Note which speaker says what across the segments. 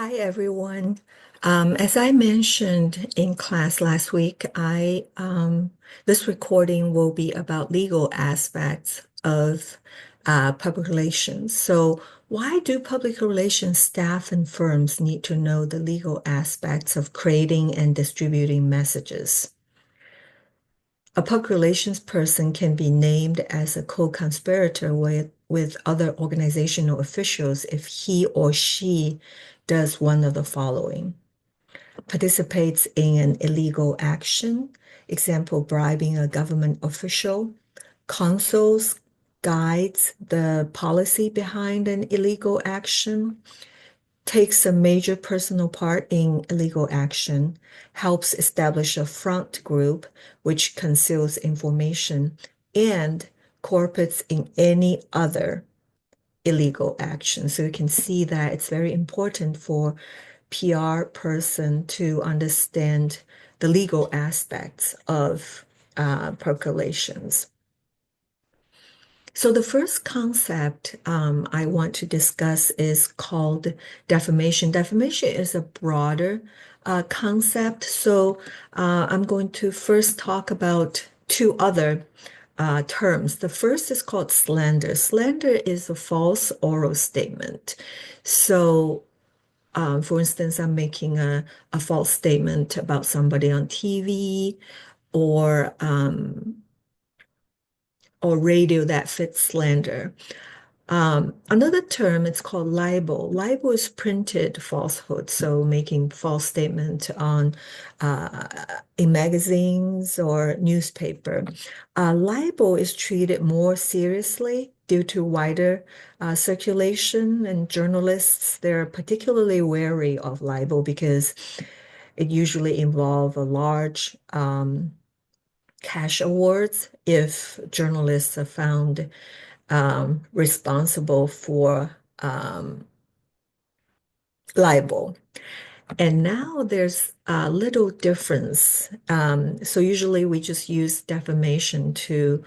Speaker 1: Hi, everyone. As I mentioned in class last week, this recording will be about legal aspects of public relations. So, why do public relations staff and firms need to know the legal aspects of creating and distributing messages? A public relations person can be named as a co-conspirator with other organizational officials if he or she does one of the following: participates in an illegal action, example, bribing a government official, counsels, guides the policy behind an illegal action, takes a major personal part in illegal action, helps establish a front group which conceals information, and cooperates in any other illegal action. So you can see that it's very important for PR person to understand the legal aspects of percolations. So the first concept I want to discuss is called defamation. Defamation is a broader concept. So I'm going to first talk about two other terms. The first is called slander. Slander is a false oral statement. So for instance, I'm making a false statement about somebody on TV or radio that fits slander. Another term, it's called libel. Libel is printed falsehood, so making false statement on uh, in magazines or newspaper. Libel is treated more seriously due to wider circulation, and journalists, they're particularly wary of libel because it usually involves a large cash awards if journalists are found responsible for libel. And now there's a little difference. So usually we just use defamation to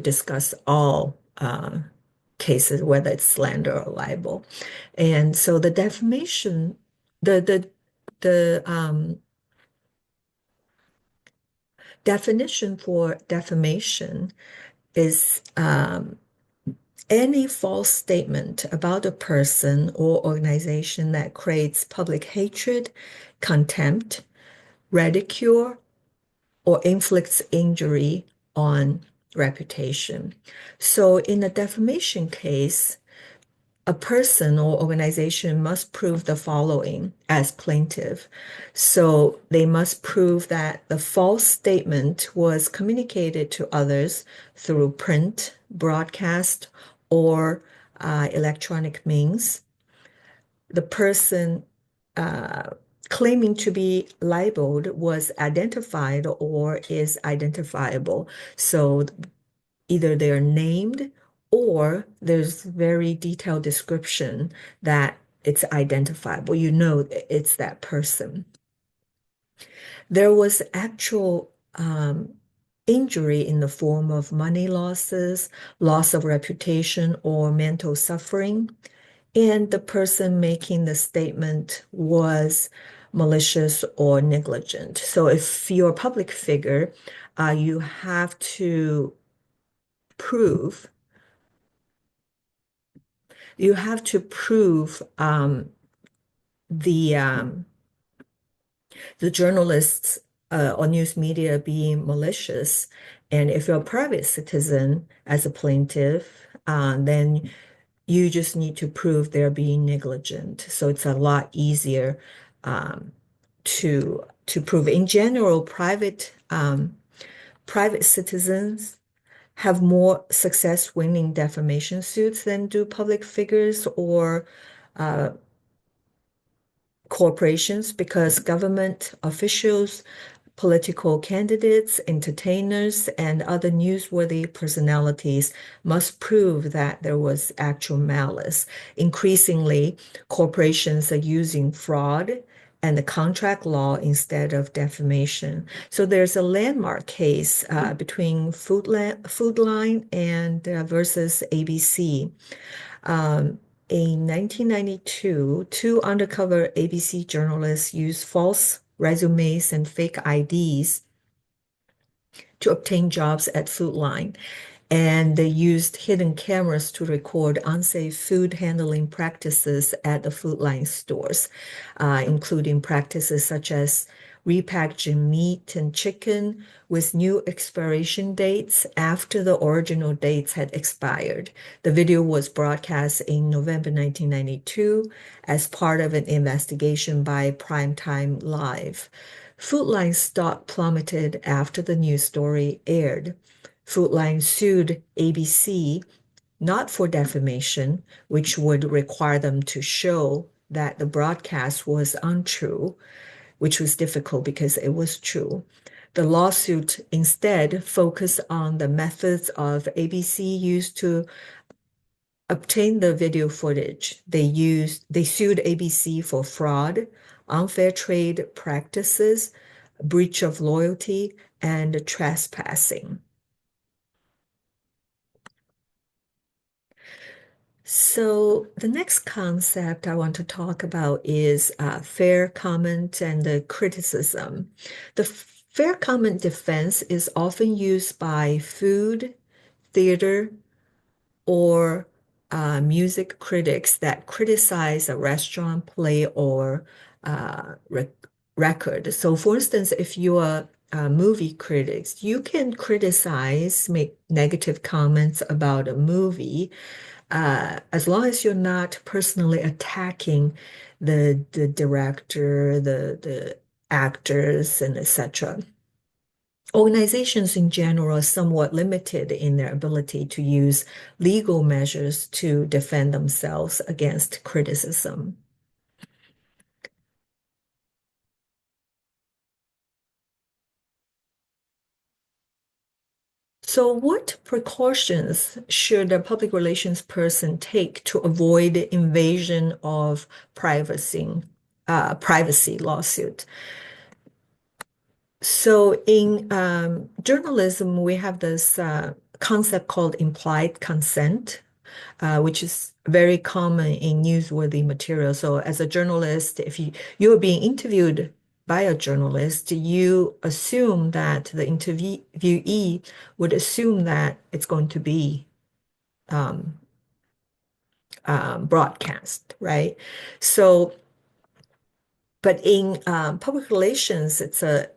Speaker 1: discuss all cases, whether it's slander or libel. And so the defamation, the definition for defamation is any false statement about a person or organization that creates public hatred, contempt, ridicule, or inflicts injury on reputation. So in a defamation case, a person or organization must prove the following as plaintiff. So they must prove that the false statement was communicated to others through print, broadcast, or electronic means. The person claiming to be libeled was identified or is identifiable. So either they're named or there's very detailed description that it's identifiable. You know it's that person. There was actual injury in the form of money losses, loss of reputation, or mental suffering. And the person making the statement was malicious or negligent. So if you're a public figure, you have to prove you have to prove the um, the journalists or news media being malicious. And if you're a private citizen as a plaintiff, then you just need to prove they're being negligent. So it's a lot easier um, to prove. In general, private citizens have more success winning defamation suits than do public figures or uh, corporations because government officials, political candidates, entertainers, and other newsworthy personalities must prove that there was actual malice. Increasingly, corporations are using fraud and the contract law instead of defamation. So there's a landmark case between Food Line and versus ABC. in 1992, two undercover ABC journalists used false resumes and fake IDs to obtain jobs at Food Line. And they used hidden cameras to record unsafe food handling practices at the Food Line stores, including practices such as repackaging meat and chicken with new expiration dates after the original dates had expired. The video was broadcast in November 1992 as part of an investigation by Primetime Live. Food Line stock plummeted after the news story aired. Food Line sued ABC not for defamation, which would require them to show that the broadcast was untrue, which was difficult because it was true. The lawsuit instead focused on the methods of ABC used to obtain the video footage. They sued ABC for fraud, unfair trade practices, breach of loyalty, and trespassing. So the next concept I want to talk about is fair comment and the criticism. The fair comment defense is often used by food, theater, or music critics that criticize a restaurant, play, or record. So, for instance, if you're movie critics, you can criticize, make negative comments about a movie, as long as you're not personally attacking the director, the actors, and etc. Organizations in general are somewhat limited in their ability to use legal measures to defend themselves against criticism. So, what precautions should a public relations person take to avoid invasion of privacy lawsuit? So, in journalism, we have this concept called implied consent, which is very common in newsworthy material. So, as a journalist, if you're being interviewed by a journalist, you assume that the interviewee would assume that it's going to be um, broadcast, right? So, but in public relations,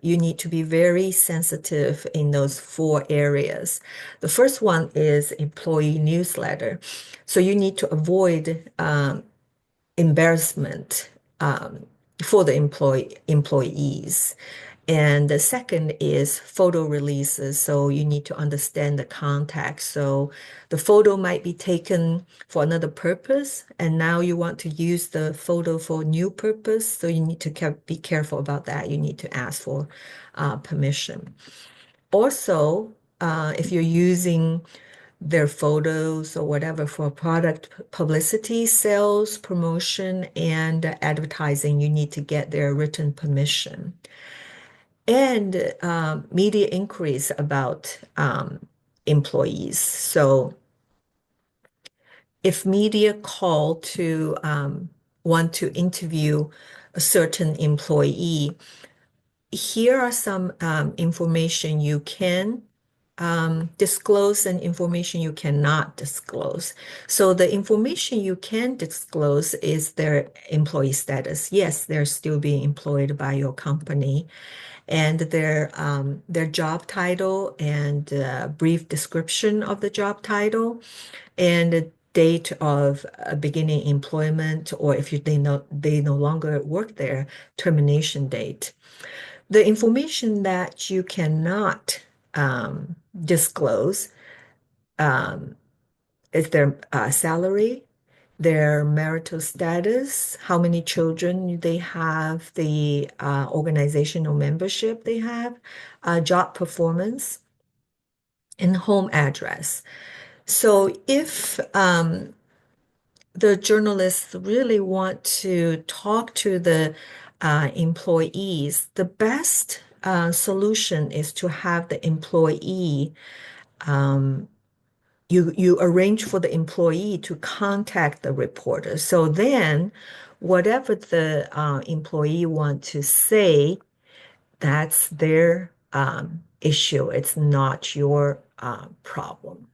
Speaker 1: you need to be very sensitive in those four areas. The first one is employee newsletter. So you need to avoid embarrassment for the employees. And the second is photo releases. So you need to understand the context. So the photo might be taken for another purpose, and now you want to use the photo for a new purpose. So you need to be careful about that. You need to ask for permission. Also, if you're using their photos or whatever for product publicity, sales, promotion, and advertising, you need to get their written permission. And media inquiries about employees. So if media call to want to interview a certain employee, here are some information you can disclose and information you cannot disclose. So the information you can disclose is their employee status. Yes, they're still being employed by your company, and their job title and brief description of the job title and the date of beginning employment, or if they no longer work there, termination date. The information that you cannot disclose is their salary, their marital status, how many children they have, the organizational membership they have, job performance, and home address. So if the journalists really want to talk to the employees, the best solution is to have the employee you arrange for the employee to contact the reporter. So then, whatever the employee want to say, that's their issue. It's not your problem.